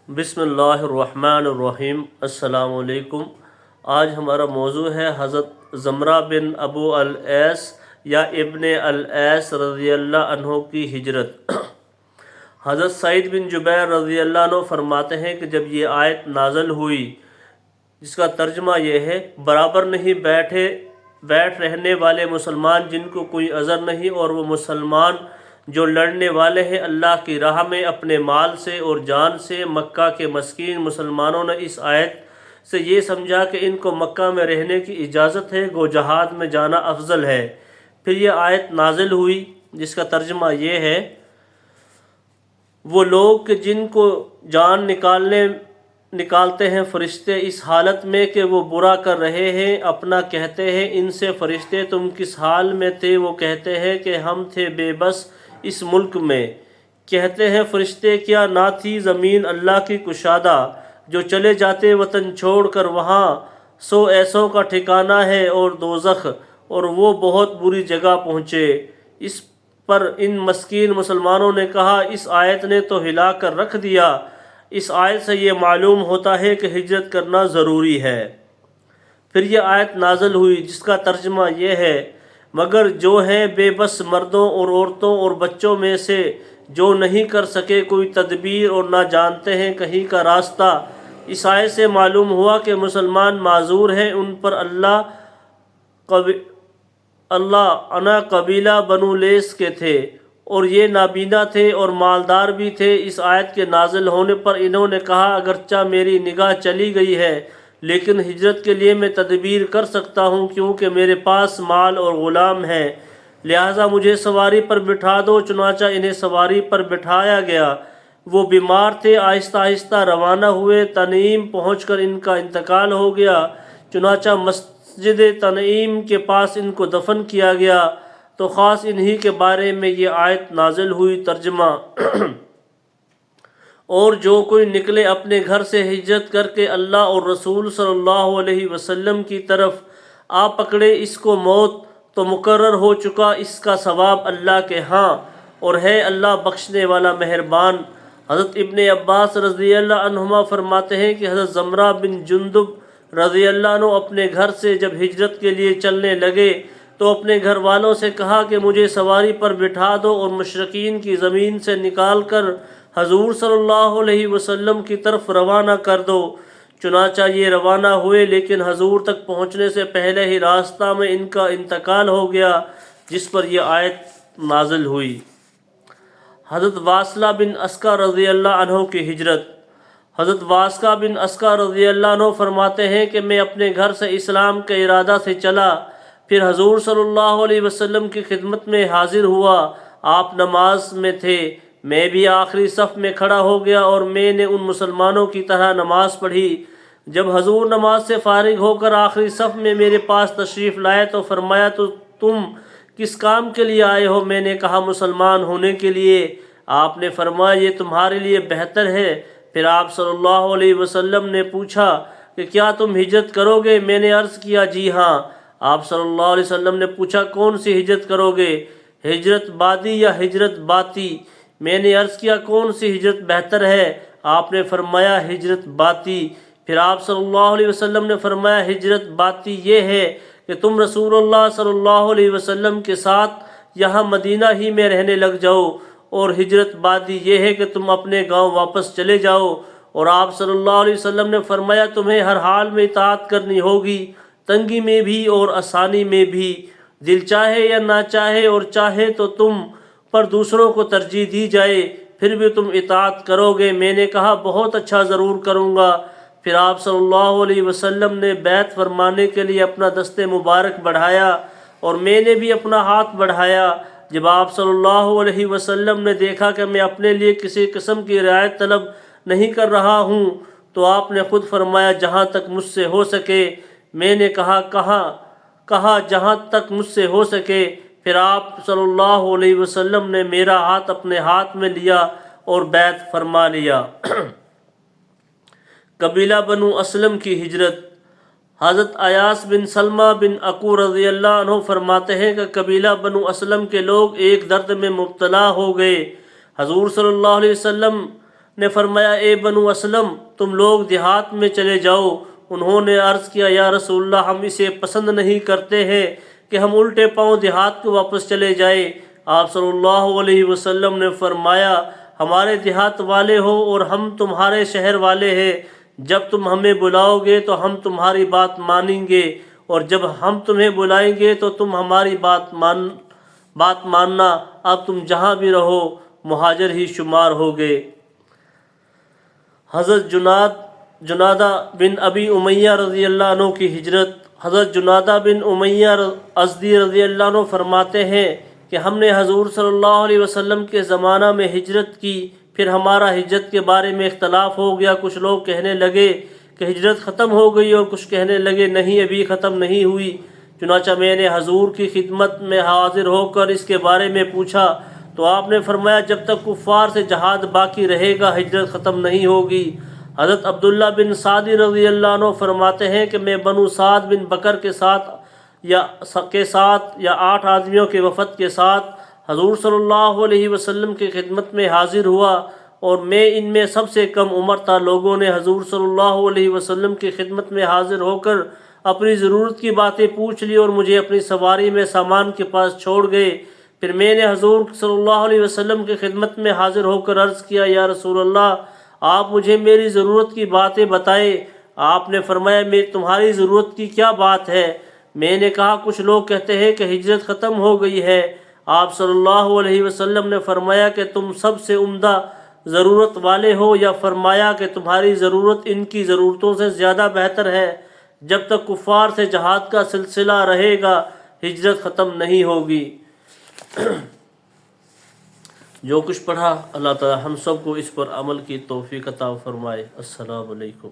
بسم اللہ الرحمن الرحیم۔ السلام علیکم۔ آج ہمارا موضوع ہے حضرت زمرہ بن ابو العیس یا ابن العیس رضی اللہ عنہ کی ہجرت۔ حضرت سعید بن جبیر رضی اللہ عنہ فرماتے ہیں کہ جب یہ آیت نازل ہوئی، جس کا ترجمہ یہ ہے، برابر نہیں بیٹھ رہنے والے مسلمان جن کو کوئی عذر نہیں، اور وہ مسلمان جو لڑنے والے ہیں اللہ کی راہ میں اپنے مال سے اور جان سے۔ مکہ کے مسکین مسلمانوں نے اس آیت سے یہ سمجھا کہ ان کو مکہ میں رہنے کی اجازت ہے، گو جہاد میں جانا افضل ہے۔ پھر یہ آیت نازل ہوئی جس کا ترجمہ یہ ہے، وہ لوگ کہ جن کو جان نکالتے ہیں فرشتے اس حالت میں کہ وہ برا کر رہے ہیں، اپنا کہتے ہیں ان سے فرشتے تم کس حال میں تھے؟ وہ کہتے ہیں کہ ہم تھے بے بس اس ملک میں۔ کہتے ہیں فرشتے کیا نہ تھی زمین اللہ کی کشادہ، جو چلے جاتے وطن چھوڑ کر وہاں سو ایسوں کا ٹھکانہ ہے اور دوزخ، اور وہ بہت بری جگہ پہنچے۔ اس پر ان مسکین مسلمانوں نے کہا اس آیت نے تو ہلا کر رکھ دیا۔ اس آیت سے یہ معلوم ہوتا ہے کہ ہجرت کرنا ضروری ہے۔ پھر یہ آیت نازل ہوئی جس کا ترجمہ یہ ہے، مگر جو ہیں بے بس مردوں اور عورتوں اور بچوں میں سے جو نہیں کر سکے کوئی تدبیر اور نہ جانتے ہیں کہیں کا راستہ۔ اس آیت سے معلوم ہوا کہ مسلمان معذور ہیں، ان پر انا قبیلہ بنو لیس کے تھے اور یہ نابینا تھے اور مالدار بھی تھے۔ اس آیت کے نازل ہونے پر انہوں نے کہا اگرچہ میری نگاہ چلی گئی ہے لیکن ہجرت کے لیے میں تدبیر کر سکتا ہوں، کیونکہ میرے پاس مال اور غلام ہیں، لہٰذا مجھے سواری پر بٹھا دو۔ چنانچہ انہیں سواری پر بٹھایا گیا۔ وہ بیمار تھے، آہستہ آہستہ روانہ ہوئے۔ تنعیم پہنچ کر ان کا انتقال ہو گیا، چنانچہ مسجد تنعیم کے پاس ان کو دفن کیا گیا۔ تو خاص انہی کے بارے میں یہ آیت نازل ہوئی۔ ترجمہ اور جو کوئی نکلے اپنے گھر سے ہجرت کر کے اللہ اور رسول صلی اللہ علیہ وسلم کی طرف، آ پکڑے اس کو موت تو مقرر ہو چکا، اس کا ثواب اللہ کے ہاں، اور ہے اللہ بخشنے والا مہربان۔ حضرت ابن عباس رضی اللہ عنہما فرماتے ہیں کہ حضرت زمرہ بن جندب رضی اللہ عنہ اپنے گھر سے جب ہجرت کے لیے چلنے لگے تو اپنے گھر والوں سے کہا کہ مجھے سواری پر بٹھا دو اور مشرکین کی زمین سے نکال کر حضور صلی اللہ علیہ وسلم کی طرف روانہ کر دو۔ چنانچہ یہ روانہ ہوئے، لیکن حضور تک پہنچنے سے پہلے ہی راستہ میں ان کا انتقال ہو گیا، جس پر یہ آیت نازل ہوئی۔ حضرت واصلہ بن اسقع رضی اللہ عنہ کی ہجرت۔ حضرت واصلہ بن اسقع رضی اللہ عنہ فرماتے ہیں کہ میں اپنے گھر سے اسلام کے ارادہ سے چلا، پھر حضور صلی اللہ علیہ وسلم کی خدمت میں حاضر ہوا۔ آپ نماز میں تھے، میں بھی آخری صف میں کھڑا ہو گیا اور میں نے ان مسلمانوں کی طرح نماز پڑھی۔ جب حضور نماز سے فارغ ہو کر آخری صف میں میرے پاس تشریف لائے تو فرمایا تو تم کس کام کے لیے آئے ہو؟ میں نے کہا مسلمان ہونے کے لیے۔ آپ نے فرمایا یہ تمہارے لیے بہتر ہے۔ پھر آپ صلی اللہ علیہ وسلم نے پوچھا کہ کیا تم ہجرت کرو گے؟ میں نے عرض کیا جی ہاں۔ آپ صلی اللہ علیہ وسلم نے پوچھا کون سی ہجرت کرو گے، ہجرت بادی یا ہجرت باطی؟ میں نے عرض کیا کون سی ہجرت بہتر ہے؟ آپ نے فرمایا ہجرت باطی۔ پھر آپ صلی اللہ علیہ وسلم نے فرمایا ہجرت باطی یہ ہے کہ تم رسول اللہ صلی اللہ علیہ وسلم کے ساتھ یہاں مدینہ ہی میں رہنے لگ جاؤ، اور ہجرت باطی یہ ہے کہ تم اپنے گاؤں واپس چلے جاؤ۔ اور آپ صلی اللہ علیہ وسلم نے فرمایا تمہیں ہر حال میں اطاعت کرنی ہوگی، تنگی میں بھی اور آسانی میں بھی، دل چاہے یا نہ چاہے، اور چاہے تو تم پر دوسروں کو ترجیح دی جائے پھر بھی تم اطاعت کرو گے؟ میں نے کہا بہت اچھا، ضرور کروں گا۔ پھر آپ صلی اللہ علیہ وسلم نے بیعت فرمانے کے لیے اپنا دست مبارک بڑھایا اور میں نے بھی اپنا ہاتھ بڑھایا۔ جب آپ صلی اللہ علیہ وسلم نے دیکھا کہ میں اپنے لیے کسی قسم کی رعایت طلب نہیں کر رہا ہوں تو آپ نے خود فرمایا جہاں تک مجھ سے ہو سکے۔ میں نے کہا جہاں تک مجھ سے ہو سکے۔ پھر آپ صلی اللہ علیہ وسلم نے میرا ہاتھ اپنے ہاتھ میں لیا اور بیعت فرما لیا۔ قبیلہ بنو اسلم کی ہجرت۔ حضرت ایاس بن سلمہ بن عقو رضی اللہ عنہ فرماتے ہیں کہ قبیلہ بنو اسلم کے لوگ ایک درد میں مبتلا ہو گئے۔ حضور صلی اللہ علیہ وسلم نے فرمایا اے بنو اسلم تم لوگ دیہات میں چلے جاؤ۔ انہوں نے عرض کیا یا رسول اللہ ہم اسے پسند نہیں کرتے ہیں کہ ہم الٹے پاؤں دیہات کو واپس چلے جائیں۔ آپ صلی اللہ علیہ وسلم نے فرمایا ہمارے دیہات والے ہو اور ہم تمہارے شہر والے ہیں، جب تم ہمیں بلاؤ گے تو ہم تمہاری بات مانیں گے اور جب ہم تمہیں بلائیں گے تو تم ہماری بات ماننا۔ اب تم جہاں بھی رہو مہاجر ہی شمار ہوگے۔ حضرت جنادہ بن ابی امیہ رضی اللہ عنہ کی ہجرت۔ حضرت جنادہ بن امیہ ازدی رضی اللہ عنہ فرماتے ہیں کہ ہم نے حضور صلی اللہ علیہ وسلم کے زمانہ میں ہجرت کی، پھر ہمارا ہجرت کے بارے میں اختلاف ہو گیا۔ کچھ لوگ کہنے لگے کہ ہجرت ختم ہو گئی اور کچھ کہنے لگے نہیں ابھی ختم نہیں ہوئی۔ چنانچہ میں نے حضور کی خدمت میں حاضر ہو کر اس کے بارے میں پوچھا تو آپ نے فرمایا جب تک کفار سے جہاد باقی رہے گا ہجرت ختم نہیں ہوگی۔ حضرت عبداللہ بن سعد رضی اللہ عنہ فرماتے ہیں کہ میں بنو سعد بن بکر کے ساتھ یا 8 آدمیوں کے وفد کے ساتھ حضور صلی اللہ علیہ وسلم کی خدمت میں حاضر ہوا اور میں ان میں سب سے کم عمر تھا۔ لوگوں نے حضور صلی اللہ علیہ وسلم کی خدمت میں حاضر ہو کر اپنی ضرورت کی باتیں پوچھ لی اور مجھے اپنی سواری میں سامان کے پاس چھوڑ گئے۔ پھر میں نے حضور صلی اللہ علیہ وسلم کی خدمت میں حاضر ہو کر عرض کیا یا رسول اللہ آپ مجھے میری ضرورت کی باتیں بتائیں۔ آپ نے فرمایا میں تمہاری ضرورت کی کیا بات ہے؟ میں نے کہا کچھ لوگ کہتے ہیں کہ ہجرت ختم ہو گئی ہے۔ آپ صلی اللہ علیہ وسلم نے فرمایا کہ تم سب سے عمدہ ضرورت والے ہو، یا فرمایا کہ تمہاری ضرورت ان کی ضرورتوں سے زیادہ بہتر ہے۔ جب تک کفار سے جہاد کا سلسلہ رہے گا ہجرت ختم نہیں ہوگی۔ جو کچھ پڑھا اللہ تعالی ہم سب کو اس پر عمل کی توفیق عطا فرمائے۔ السلام علیکم۔